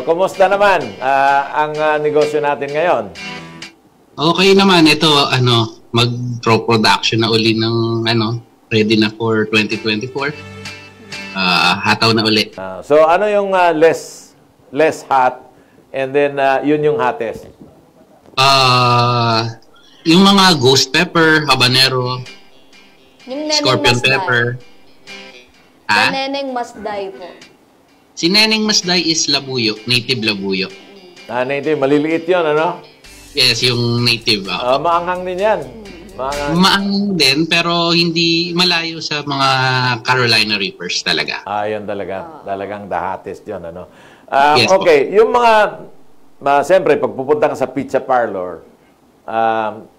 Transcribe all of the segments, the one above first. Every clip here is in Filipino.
Kumusta naman ang negosyo natin ngayon? Okay naman, ito mag-pro-production na uli ng ready na for 2024. Hataw na uli. So ano yung less hot and then yun yung hottest? Yung mga ghost pepper, habanero, Yung scorpion pepper. Si Neneng Masday po. Si Neneng Masday is labuyo, native labuyo. Native, maliliit yun, ano? Yes, yung native. Maanghang din yan. Maanghang din, pero hindi malayo sa mga Carolina Reapers talaga. Yun talaga. Talagang the hottest yun, ano? Yes, okay, yung mga, siyempre, pag pupunta ka sa pizza parlor,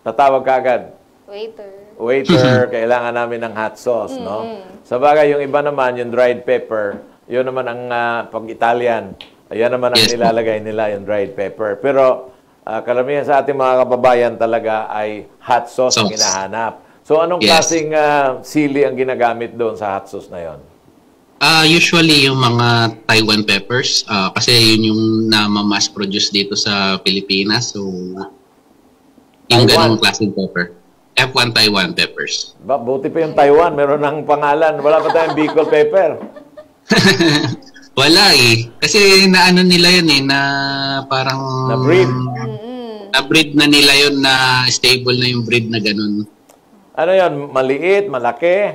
tatawag ka agad. Waiter, kailangan namin ng hot sauce, no? Sa bagay, yung iba naman, yung dried pepper, yun naman ang pag-Italian. Ayan naman ang nilalagay nila, yung dried pepper. Pero karamihan sa ating mga kababayan talaga ay hot sauce ang hinahanap. So, anong klaseng sili ang ginagamit doon sa hot sauce na yon? Usually, yung mga Taiwan peppers. Kasi yun yung na-mass produce dito sa Pilipinas. So, yung ganong klaseng pepper. F1 Taiwan peppers. Buti pa yung Taiwan. Meron ng pangalan. Wala pa tayong Bicol pepper. Wala eh. Kasi naano nila yun eh, na parang... Na-breed. Na-breed na nila yun na stable na yung breed na ganun. Ano yun? Maliit? Malaki?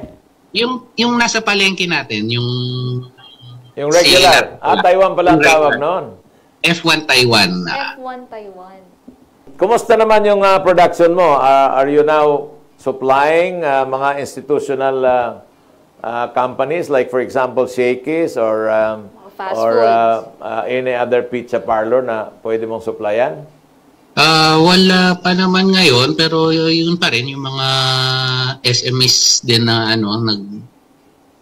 Yung nasa palengke natin, yung... Yung regular? Taiwan pala ang tawag noon. F1 Taiwan. F1 Taiwan. Kumusta naman yung production mo? Are you now supplying mga institutional companies like for example Shakey's or any other pizza parlor na pwede mong supplyan? Wala pa naman ngayon pero yun pa rin yung mga SMEs din na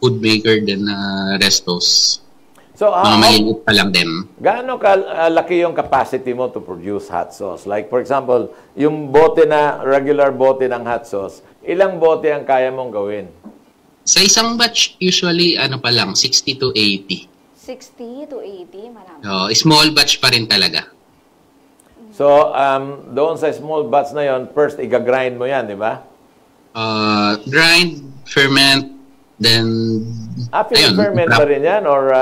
food maker din na restos. So, mga maliit pa lang din. Gaano kalaki yung capacity mo to produce hot sauce? Like for example, yung regular bote ng hot sauce, ilang bote ang kaya mong gawin? Sa isang batch, usually, pa lang, 60 to 80. 60 to 80? Marami. Small batch pa rin talaga. So, doon sa small batch na yon, first, iga-grind mo yan, di ba? Grind, ferment, then... ferment pa rin yan? Or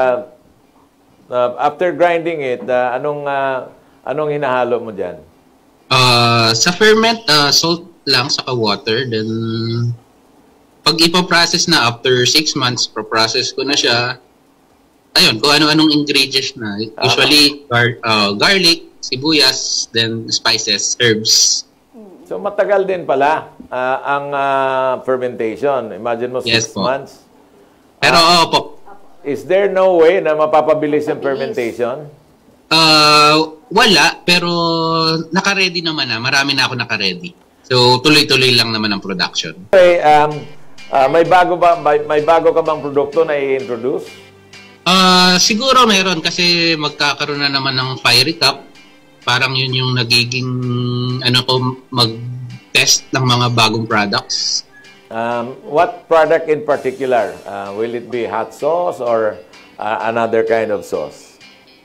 after grinding it, anong hinahalo mo dyan? Sa ferment, salt lang, saka water, then... Pag ipaprocess na after 6 months, pro-process ko na siya. Ayun, kung ano-anong ingredients na. Usually, garlic, sibuyas, then spices, herbs. So, matagal din pala ang fermentation. Imagine mo 6 months. Pero, po. Is there no way na mapapabilis yung fermentation? Wala, pero naka-ready naman na. Marami na ako naka-ready. So, tuloy-tuloy lang naman ang production. Okay, may bago ka bang produkto na i-introduce? Siguro meron kasi magkakaroon na naman ng fiery cup. Parang yun yung nagiging mag-test ng mga bagong products. What product in particular? Will it be hot sauce or another kind of sauce?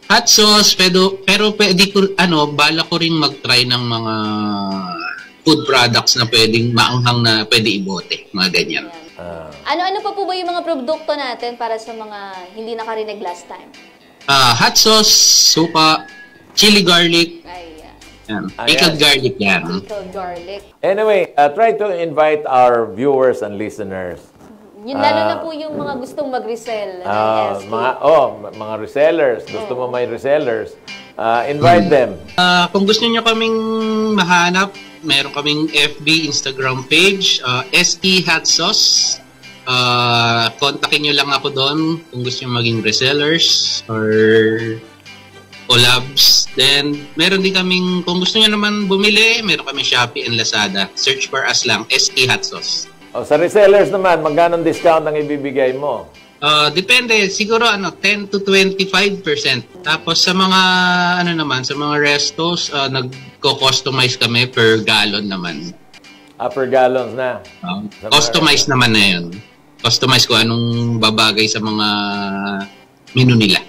Hot sauce, pero pwede ko bala ko ring mag-try ng mga food products na pwedeng maanghang na pwede ibote, mga ganyan. Ano-ano pa po ba yung mga produkto natin para sa mga hindi nakarinig last time? Hot sauce, suka, chili garlic. Yan. Pickled garlic yan. Pickled garlic. Anyway, try to invite our viewers and listeners. Yun lalo na po yung mga gustong mag-resell. Mga resellers. Gusto mo may resellers. Invite them. Kung gusto niyo kaming mahanap, meron kaming FB, Instagram page, SE Hot Sauce. Kontakin nyo lang ako doon kung gusto nyo maging resellers or collabs. Then, meron din kaming, kung gusto nyo naman bumili, meron kaming Shopee and Lazada. Search for us lang, SE Hot Sauce. Sa resellers naman, magkano discount ang ibibigay mo? Depende. Siguro 10 to 25%. Tapos sa mga sa mga restos, nagko-customize kami per gallon naman. Per gallons na. Customize naman na 'yun. Customize ko anong babagay sa mga menu nila.